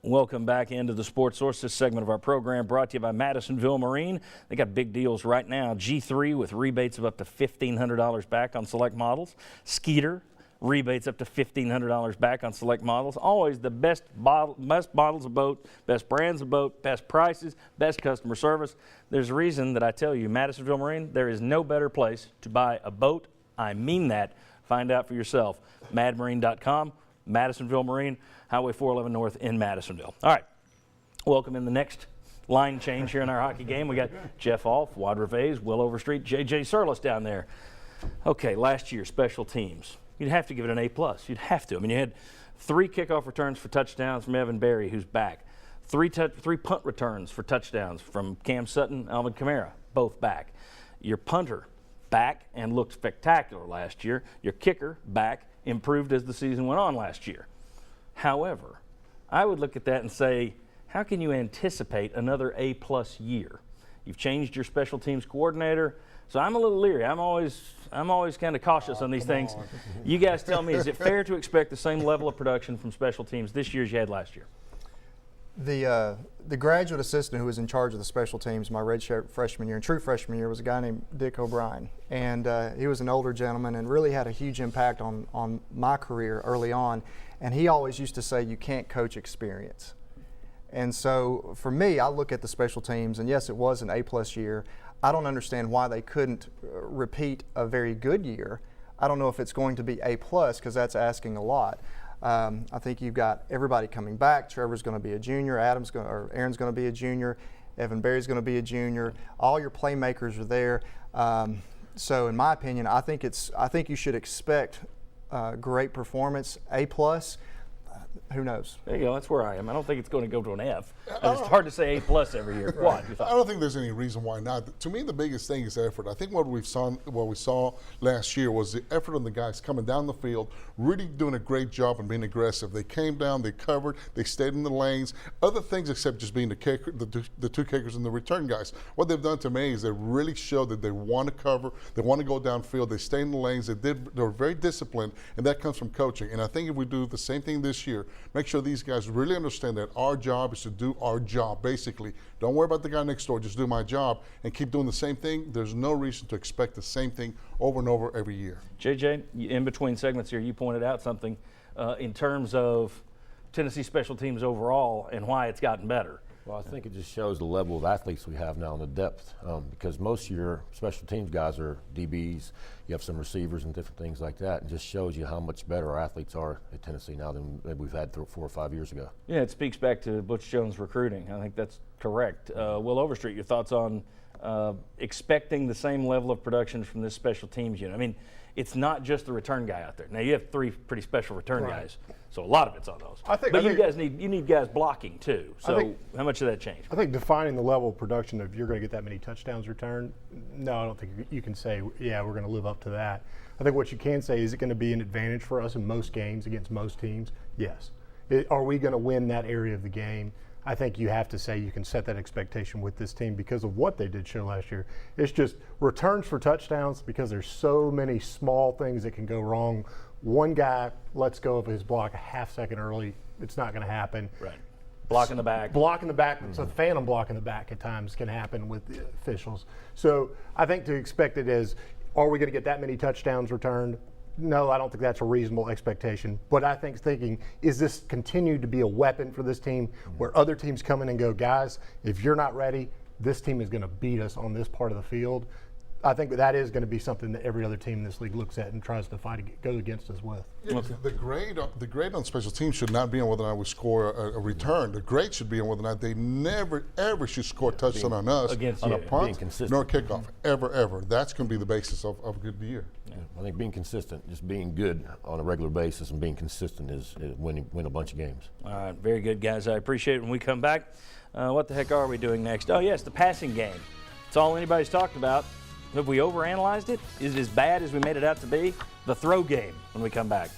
Welcome back into the Sports Source. This segment of our program brought to you by Madisonville Marine. They got big deals right now. G3 with rebates of up to $1,500 back on select models. Skeeter, rebates up to $1,500 back on select models. Always the best models of boat, best brands of boat, best prices, best customer service. There's a reason that I tell you, Madisonville Marine, there is no better place to buy a boat. I mean that. Find out for yourself. madmarine.com, Madisonville Marine, Highway 411 North in Madisonville. All right, welcome in the next line change here in our hockey game. We got Jeff Alf, Wad Revays, Will Overstreet, J.J. Surlis down there. Okay, last year, special teams. You'd have to give it an A+. You'd have to. I mean, you had 3 kickoff returns for touchdowns from Evan Berry, who's back. 3 punt returns for touchdowns from Cam Sutton, Alvin Kamara, both back. Your punter back and looked spectacular last year. Your kicker back, improved as the season went on last year. However, I would look at that and say, how can you anticipate another A+ year? You've changed your special teams coordinator, so I'm a little leery. I'm always kind of cautious on these things. You guys tell me, is it fair to expect the same level of production from special teams this year as you had last year? The graduate assistant who was in charge of the special teams my redshirt freshman year and true freshman year was a guy named Dick O'Brien, and he was an older gentleman and really had a huge impact on my career early on. And he always used to say, you can't coach experience. And so for me, I look at the special teams, and yes, it was an A+ year. I don't understand why they couldn't repeat a very good year. I don't know if it's going to be A+, because that's asking a lot. I think you've got everybody coming back. Trevor's going to be a junior. Aaron's going to be a junior. Evan Berry's going to be a junior. All your playmakers are there. So in my opinion, I think you should expect great performance, A+. Who knows? There you go. That's where I am. I don't think it's going to go to an F. But it's hard to say A+ every year. Right. I don't think there's any reason why not. To me, the biggest thing is effort. I think what we saw last year was the effort on the guys coming down the field, really doing a great job and being aggressive. They came down, they covered, they stayed in the lanes. Other things except just being the kicker, the 2 kickers and the return guys. What they've done to me is they really showed that they want to cover, they want to go downfield, they stay in the lanes. They were very disciplined, and that comes from coaching. And I think if we do the same thing this year, make sure these guys really understand that our job is to do our job, basically. Don't worry about the guy next door, just do my job and keep doing the same thing. There's no reason to expect the same thing over and over every year. JJ, in between segments here, you pointed out something in terms of Tennessee special teams overall and why it's gotten better. Well, I think it just shows the level of athletes we have now and the depth, because most of your special teams guys are DBs, you have some receivers and different things like that, and just shows you how much better our athletes are at Tennessee now than we've had 4 or 5 years ago. Yeah, it speaks back to Butch Jones recruiting. I think that's correct. Will Overstreet, your thoughts on expecting the same level of production from this special teams unit? I mean, it's not just the return guy out there. Now, you have 3 pretty special return guys, so a lot of it's on those. You need guys blocking too. So how much of that changed? I think defining the level of production of you're going to get that many touchdowns returned, no, I don't think you can say, yeah, we're going to live up to that. I think what you can say, is it going to be an advantage for us in most games against most teams? Yes. Are we going to win that area of the game? I think you have to say you can set that expectation with this team because of what they did show last year. It's just returns for touchdowns, because there's so many small things that can go wrong. One guy lets go of his block a half second early, it's not going to happen. Right. Blocking the back. Blocking the back, so phantom blocking the back at times can happen with the officials. So I think to expect it as, are we going to get that many touchdowns returned? No, I don't think that's a reasonable expectation. But I think thinking, is this continue to be a weapon for this team where other teams come in and go, guys, if you're not ready, this team is going to beat us on this part of the field. I think that is going to be something that every other team in this league looks at and tries to go against us with. Yeah, the grade on special teams should not be on whether or not we score a return. The grade should be on whether or not they never, ever should score a touchdown on us, on a punt, nor a kickoff, ever. That's going to be the basis of a good year. Yeah, I think being consistent, just being good on a regular basis and being consistent is win a bunch of games. All right, very good, guys. I appreciate it. When we come back, what the heck are we doing next? Oh, yes, the passing game. It's all anybody's talked about. Have we overanalyzed it? Is it as bad as we made it out to be? The throw game when we come back.